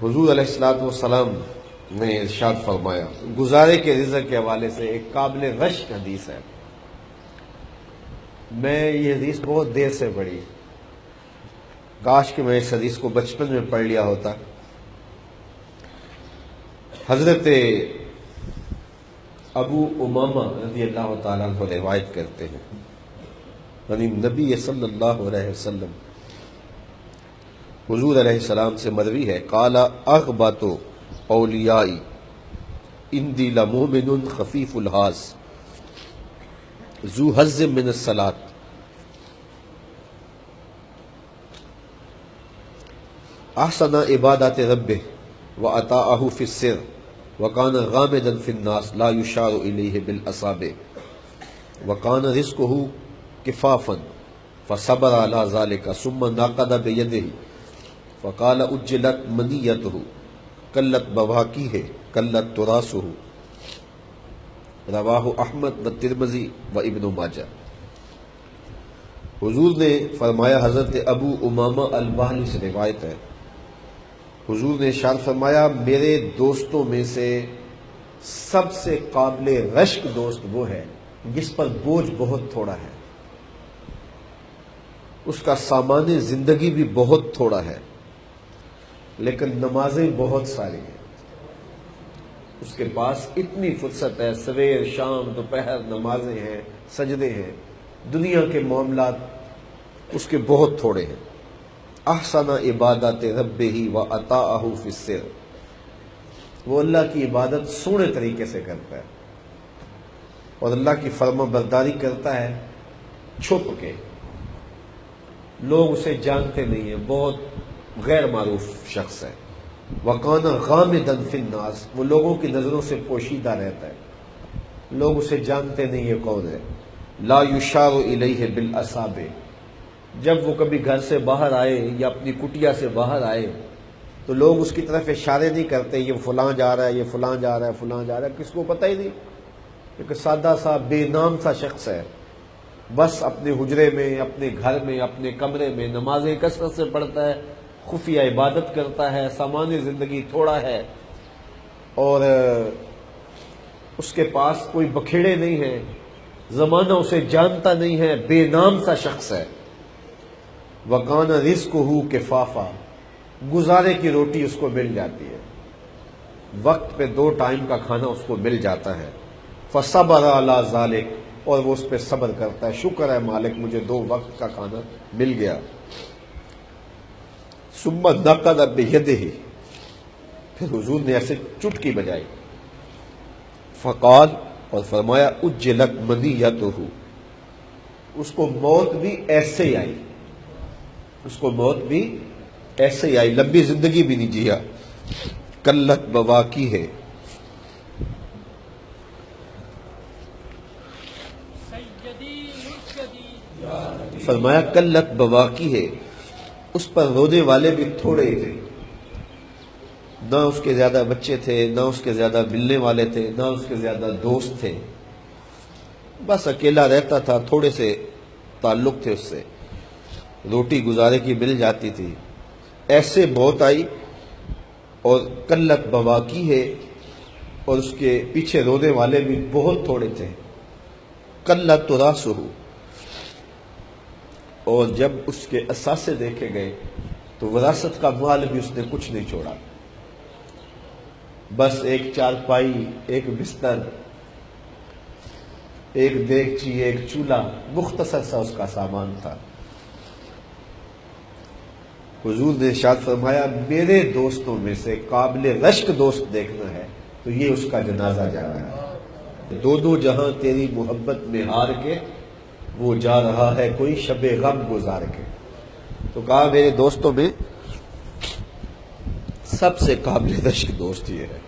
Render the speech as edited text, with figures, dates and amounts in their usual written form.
حضور علیہ الصلوۃ والسلام نے ارشاد فرمایا، گزارے کے رزق کے حوالے سے ایک قابل رشک حدیث ہے۔ میں یہ حدیث بہت دیر سے پڑھی، کاش کہ میں اس حدیث کو بچپن میں پڑھ لیا ہوتا۔ حضرت ابو امامہ رضی اللہ تعالیٰ عنہ روایت کرتے ہیں، یعنی نبی صلی اللہ علیہ وسلم حضور علیہ السلام سے مروی ہے، قال اغبط اولیائی اندی لمؤمن خفیف الحاظ ذو حظ من الصلاۃ احسن عبادات ربہ واطاعہ فی السر وکان غامدا فی الناس لا یشار الیہ بالاصابع وکان رزقہ کفافا فصبر علی ذلک ثم ناقض بیدہ فقال اجلت منیتہ قلت بواکیہ قلت تراثہ، رواہ احمد و ترمذی و ابن ماجہ۔ حضور نے فرمایا، حضرت ابو امامہ الباہلی سے روایت ہے، حضور نے ارشاد فرمایا، میرے دوستوں میں سے سب سے قابل رشک دوست وہ ہے جس پر بوجھ بہت تھوڑا ہے، اس کا سامان زندگی بھی بہت تھوڑا ہے، لیکن نمازیں بہت ساری ہیں، اس کے پاس اتنی فرصت ہے، سویر شام دوپہر نمازیں ہیں، سجدے ہیں، دنیا کے معاملات اس کے بہت تھوڑے ہیں۔ احسن عبادات ربہ واطاعہ فی السر، وہ اللہ کی عبادت سونے طریقے سے کرتا ہے اور اللہ کی فرما برداری کرتا ہے چھپ کے، لوگ اسے جانتے نہیں ہیں، بہت غیر معروف شخص ہے۔ وَقَانَ غَامِدًا فِي النَّاسِ، وہ لوگوں کی نظروں سے پوشیدہ رہتا ہے، لوگ اسے جانتے نہیں یہ کون ہے۔ لَا يُشَارُ إِلَيْهِ بِالْأَصَابِعِ، جب وہ کبھی گھر سے باہر آئے یا اپنی کٹیا سے باہر آئے تو لوگ اس کی طرف اشارے نہیں کرتے، یہ فلاں جا رہا ہے، یہ فلاں جا رہا ہے، فلاں جا رہا ہے، کس کو پتہ ہی نہیں، ایک سادہ سا بے نام سا شخص ہے، بس اپنے حجرے میں، اپنے گھر میں، اپنے کمرے میں نمازیں کثرت سے پڑھتا ہے، خفیہ عبادت کرتا ہے، سامان زندگی تھوڑا ہے اور اس کے پاس کوئی بکھیڑے نہیں ہیں، زمانہ اسے جانتا نہیں ہے، بے نام سا شخص ہے۔ وَقَانَ رِزْقُهُ كِفَافًا، گزارے کی روٹی اس کو مل جاتی ہے، وقت پہ 2 ٹائم کا کھانا اس کو مل جاتا ہے۔ فَصَبَرَ عَلَى ذَلِكَ، اور وہ اس پہ صبر کرتا ہے، شکر ہے مالک مجھے 2 وقت کا کھانا مل گیا۔ ثم نقض بیدہ، پھر حضور نے ایسے چٹکی بجائی، فقال، اور فرمایا، اجلت منیتہ، اس کو موت بھی ایسے ہی آئی، اس کو موت بھی ایسے ہی آئی، لمبی زندگی بھی نہیں جیا۔ قلت بواکی ہے، فرمایا قلت بواکی ہے، اس پر رونے والے بھی تھوڑے ہی تھے، نہ اس کے زیادہ بچے تھے، نہ اس کے زیادہ ملنے والے تھے، نہ اس کے زیادہ دوست تھے، بس اکیلا رہتا تھا، تھوڑے سے تعلق تھے اس سے، روٹی گزارے کی مل جاتی تھی، ایسے موت آئی اور قلت بواکی ہے، اور اس کے پیچھے رونے والے بھی بہت تھوڑے تھے۔ قلت تراثہ، اور جب اس کے اثاثے دیکھے گئے تو وراثت کا مال بھی اس نے کچھ نہیں چھوڑا، بس ایک چارپائی، ایک بستر، ایک دیگچی، ایک چولہا، مختصر سا اس کا سامان تھا۔ حضور نے ارشاد فرمایا، میرے دوستوں میں سے قابل رشک دوست دیکھنا ہے تو یہ اس کا جنازہ جا رہا ہے، دونوں جہاں تیری محبت میں ہار کے وہ جا رہا ہے کوئی شب غم گزار کے۔ تو کہا میرے دوستوں میں سب سے قابل رشک دوست یہ ہے۔